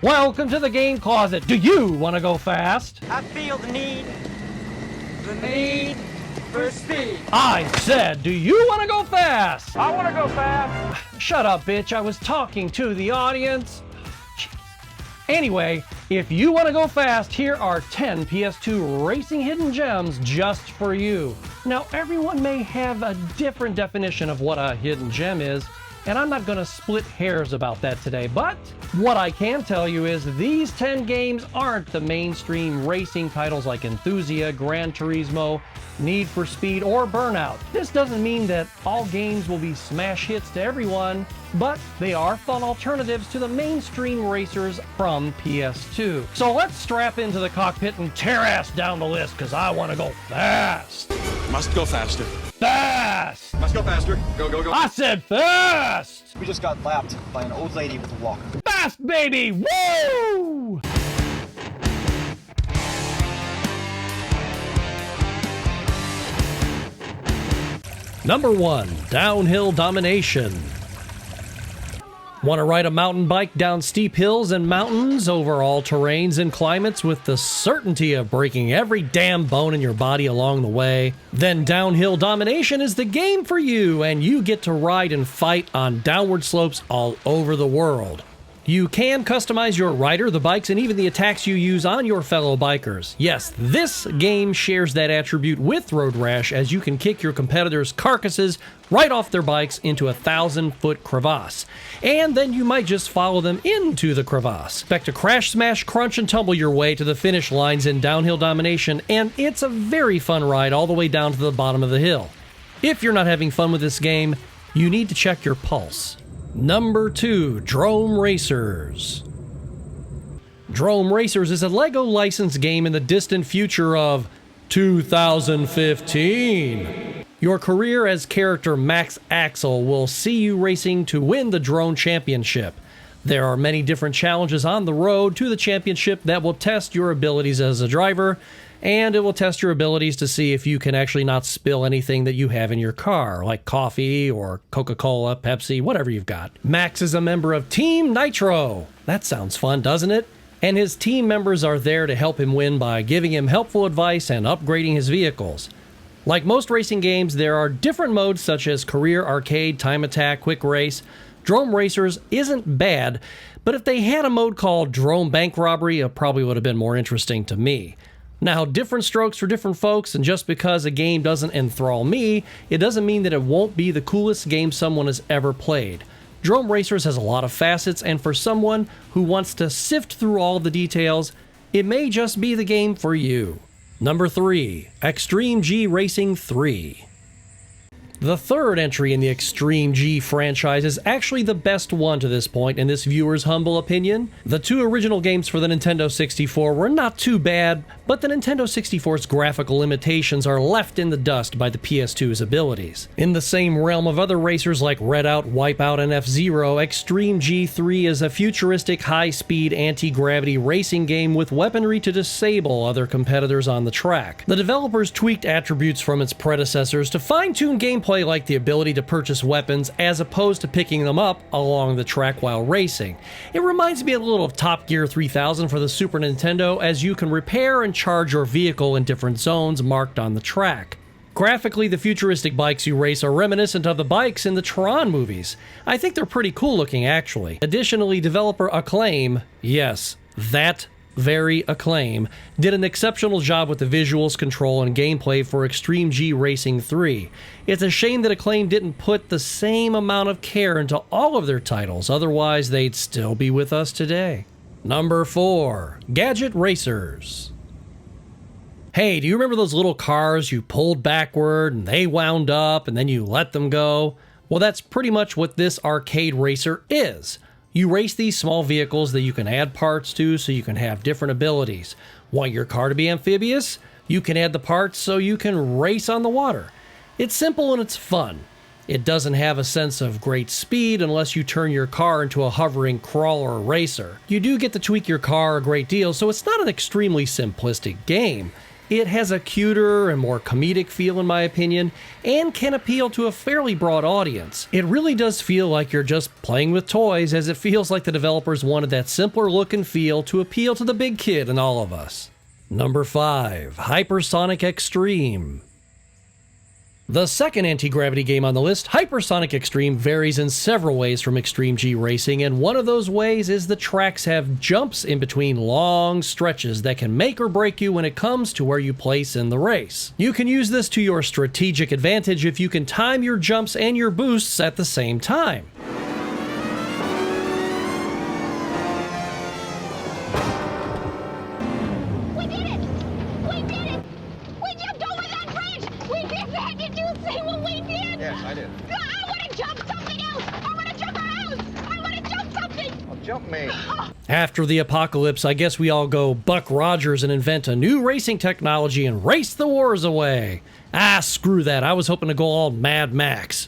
Welcome to the game closet. Do you want to go fast? I feel the need for speed. I said, do you want to go fast? I want to go fast. Shut up, bitch. I was talking to the audience. Anyway, if you want to go fast, here are 10 PS2 racing hidden gems just for you. Now, everyone may have a different definition of what a hidden gem is, and I'm not going to split hairs about that today, but what I can tell you is these 10 games aren't the mainstream racing titles like Enthusia, Gran Turismo, Need for Speed, or Burnout. This doesn't mean that all games will be smash hits to everyone, but they are fun alternatives to the mainstream racers from PS2. So let's strap into the cockpit and tear ass down the list, because I want to go fast. Must go faster. Fast! Must go faster. Go, go, go. I said fast! We just got lapped by an old lady with a walker. Fast, baby! Woo! Number 1, Downhill Domination. Want to ride a mountain bike down steep hills and mountains over all terrains and climates with the certainty of breaking every damn bone in your body along the way? Then Downhill Domination is the game for you, and you get to ride and fight on downward slopes all over the world. You can customize your rider, the bikes, and even the attacks you use on your fellow bikers. Yes, this game shares that attribute with Road Rash, as you can kick your competitors' carcasses right off their bikes into a 1,000-foot crevasse. And then you might just follow them into the crevasse. Expect to crash, smash, crunch, and tumble your way to the finish lines in Downhill Domination, and it's a very fun ride all the way down to the bottom of the hill. If you're not having fun with this game, you need to check your pulse. Number 2, Drome Racers. Drome Racers is a LEGO licensed game in the distant future of 2015. Your career as character Max Axel will see you racing to win the drone championship. There are many different challenges on the road to the championship that will test your abilities as a driver, and it will test your abilities to see if you can actually not spill anything that you have in your car, like coffee or Coca-Cola, Pepsi, whatever you've got. Max is a member of Team Nitro. That sounds fun, doesn't it? And his team members are there to help him win by giving him helpful advice and upgrading his vehicles. Like most racing games, there are different modes such as Career, Arcade, Time Attack, Quick Race. Drome Racers isn't bad, but if they had a mode called Drone Bank Robbery, it probably would have been more interesting to me. Now, different strokes for different folks, and just because a game doesn't enthrall me, it doesn't mean that it won't be the coolest game someone has ever played. Drome Racers has a lot of facets, and for someone who wants to sift through all the details, it may just be the game for you. Number 3, Extreme G Racing 3. The third entry in the Extreme G franchise is actually the best one to this point, in this viewer's humble opinion. The 2 original games for the Nintendo 64 were not too bad, but the Nintendo 64's graphical limitations are left in the dust by the PS2's abilities. In the same realm of other racers like Redout, Wipeout, and F-Zero, Extreme G3 is a futuristic, high-speed, anti-gravity racing game with weaponry to disable other competitors on the track. The developers tweaked attributes from its predecessors to fine-tune gameplay like the ability to purchase weapons as opposed to picking them up along the track while racing. It reminds me a little of Top Gear 3000 for the Super Nintendo, as you can repair and charge your vehicle in different zones marked on the track. Graphically, the futuristic bikes you race are reminiscent of the bikes in the Tron movies. I think they're pretty cool looking, actually. Additionally, developer Acclaim, yes, that very Acclaim, did an exceptional job with the visuals, control, and gameplay for Extreme G Racing 3. It's a shame that Acclaim didn't put the same amount of care into all of their titles, otherwise they'd still be with us today. Number 4, Gadget Racers. Hey, do you remember those little cars you pulled backward and they wound up and then you let them go? Well, that's pretty much what this arcade racer is. You race these small vehicles that you can add parts to so you can have different abilities. Want your car to be amphibious? You can add the parts so you can race on the water. It's simple and it's fun. It doesn't have a sense of great speed unless you turn your car into a hovering crawler racer. You do get to tweak your car a great deal, so it's not an extremely simplistic game. It has a cuter and more comedic feel in my opinion, and can appeal to a fairly broad audience. It really does feel like you're just playing with toys, as it feels like the developers wanted that simpler look and feel to appeal to the big kid in all of us. Number 5. Hypersonic Extreme. The second anti-gravity game on the list, Hypersonic Extreme, varies in several ways from Extreme G Racing, and one of those ways is the tracks have jumps in between long stretches that can make or break you when it comes to where you place in the race. You can use this to your strategic advantage if you can time your jumps and your boosts at the same time. After the apocalypse, I guess we all go Buck Rogers and invent a new racing technology and race the wars away. Ah, screw that. I was hoping to go all Mad Max.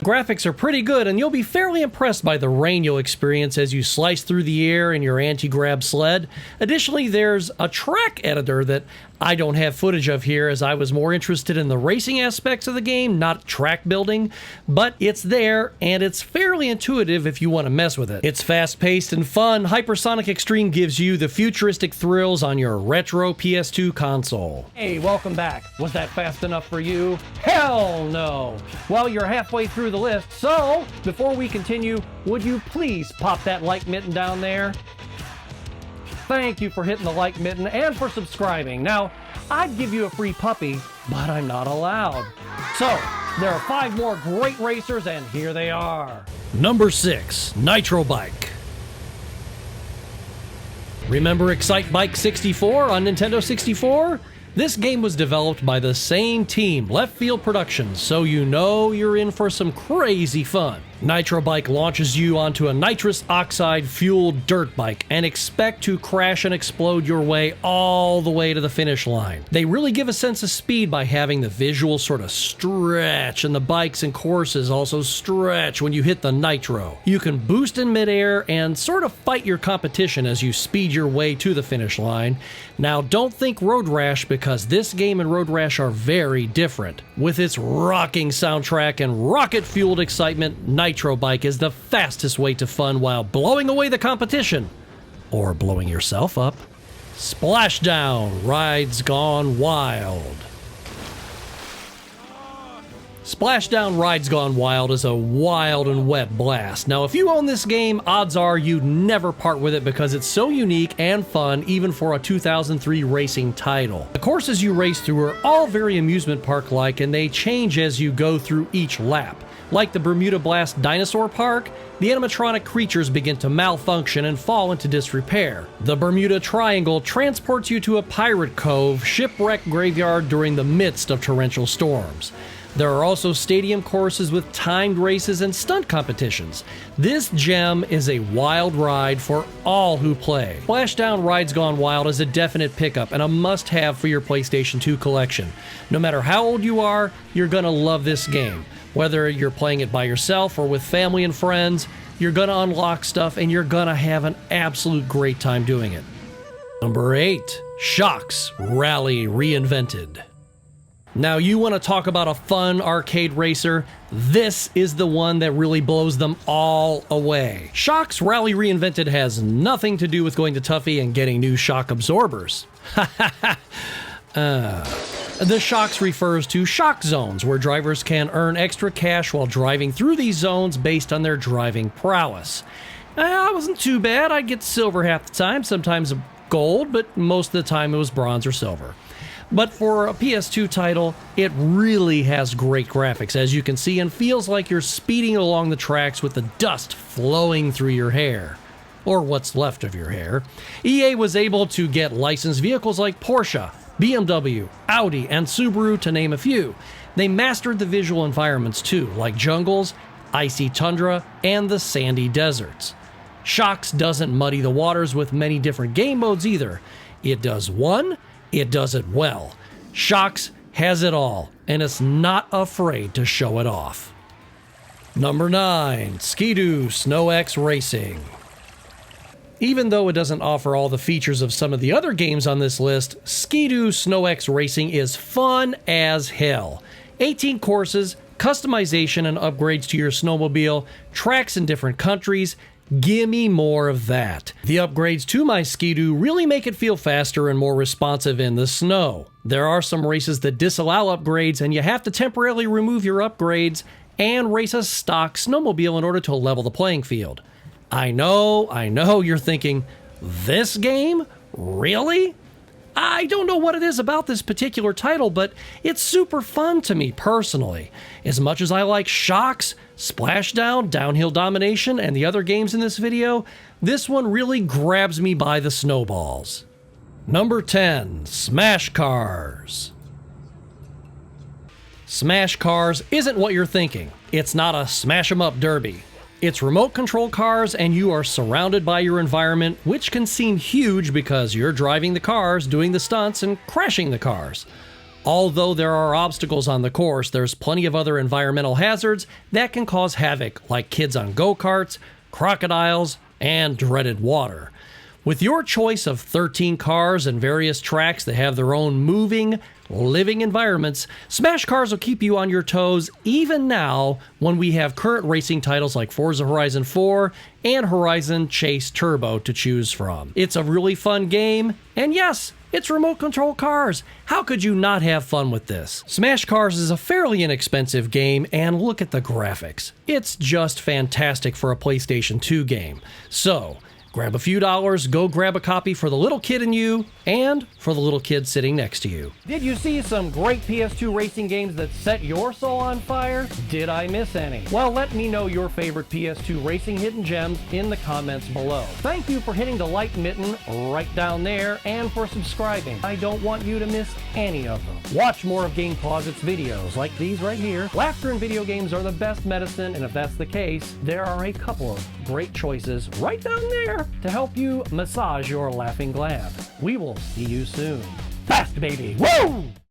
Graphics are pretty good, and you'll be fairly impressed by the rain you'll experience as you slice through the air in your anti-grab sled. Additionally, there's a track editor that I don't have footage of here, as I was more interested in the racing aspects of the game, not track building, but it's there, and it's fairly intuitive if you want to mess with it. It's fast-paced and fun. Hypersonic Extreme gives you the futuristic thrills on your retro PS2 console. Hey, welcome back. Was that fast enough for you? Hell no! Well, you're halfway through the list, so before we continue, would you please pop that like button down there? Thank you for hitting the like button and for subscribing. Now, I'd give you a free puppy, but I'm not allowed. So, there are 5 more great racers, and here they are. Number 6, Nitro Bike. Remember Excite Bike 64 on Nintendo 64? This game was developed by the same team, Left Field Productions, so you know you're in for some crazy fun. Nitro Bike launches you onto a nitrous oxide fueled dirt bike and expect to crash and explode your way all the way to the finish line. They really give a sense of speed by having the visual sort of stretch, and the bikes and courses also stretch when you hit the nitro. You can boost in midair and sort of fight your competition as you speed your way to the finish line. Now, don't think Road Rash, because this game and Road Rash are very different. With its rocking soundtrack and rocket-fueled excitement, Nitro Bike is the fastest way to fun while blowing away the competition. Or blowing yourself up. Splashdown, Rides Gone Wild. Splashdown Rides Gone Wild is a wild and wet blast. Now, if you own this game, odds are you'd never part with it because it's so unique and fun, even for a 2003 racing title. The courses you race through are all very amusement park-like, and they change as you go through each lap. Like the Bermuda Blast Dinosaur Park, the animatronic creatures begin to malfunction and fall into disrepair. The Bermuda Triangle transports you to a pirate cove, shipwreck graveyard during the midst of torrential storms. There are also stadium courses with timed races and stunt competitions. This gem is a wild ride for all who play. Splashdown Rides Gone Wild is a definite pickup and a must-have for your PlayStation 2 collection. No matter how old you are, you're gonna love this game. Whether you're playing it by yourself or with family and friends, you're gonna unlock stuff and you're gonna have an absolute great time doing it. Number 8, Shox Rally Reinvented. Now, you want to talk about a fun arcade racer? This is the one that really blows them all away. Shox Rally Reinvented has nothing to do with going to Tuffy and getting new shock absorbers. The Shox refers to shock zones, where drivers can earn extra cash while driving through these zones based on their driving prowess. I wasn't too bad. I'd get silver half the time, sometimes gold, but most of the time it was bronze or silver. But for a PS2 title, it really has great graphics, as you can see, and feels like you're speeding along the tracks with the dust flowing through your hair. Or what's left of your hair. EA was able to get licensed vehicles like Porsche, BMW, Audi, and Subaru, to name a few. They mastered the visual environments too, like jungles, icy tundra, and the sandy deserts. Shox doesn't muddy the waters with many different game modes either. It does one, it does it well. Shox has it all, and it's not afraid to show it off. Number 9, Ski-Doo Snow X Racing. Even though it doesn't offer all the features of some of the other games on this list, Ski-Doo Snow X Racing is fun as hell. 18 courses, customization and upgrades to your snowmobile, tracks in different countries. Gimme more of that. The upgrades to my Ski-Doo really make it feel faster and more responsive in the snow. There are some races that disallow upgrades, and you have to temporarily remove your upgrades and race a stock snowmobile in order to level the playing field. I know, you're thinking, this game? Really? I don't know what it is about this particular title, but it's super fun to me personally. As much as I like Shox, Splashdown, Downhill Domination, and the other games in this video, this one really grabs me by the snowballs. Number 10, Smash Cars. Smash Cars isn't what you're thinking. It's not a smash 'em up derby. It's remote control cars, and you are surrounded by your environment, which can seem huge because you're driving the cars, doing the stunts, and crashing the cars. Although there are obstacles on the course, there's plenty of other environmental hazards that can cause havoc, like kids on go-karts, crocodiles, and dreaded water. With your choice of 13 cars and various tracks that have their own moving, living environments, Smash Cars will keep you on your toes even now when we have current racing titles like Forza Horizon 4 and Horizon Chase Turbo to choose from. It's a really fun game, and yes, it's remote control cars. How could you not have fun with this? Smash Cars is a fairly inexpensive game, and look at the graphics. It's just fantastic for a PlayStation 2 game. So, grab a few dollars, go grab a copy for the little kid in you, and for the little kid sitting next to you. Did you see some great PS2 racing games that set your soul on fire? Did I miss any? Well, let me know your favorite PS2 racing hidden gems in the comments below. Thank you for hitting the like mitten right down there, and for subscribing. I don't want you to miss any of them. Watch more of Game Closet's videos like these right here. Laughter in video games are the best medicine, and if that's the case, there are a couple of great choices right down there to help you massage your laughing gland. We will see you soon. Fast, baby! Woo!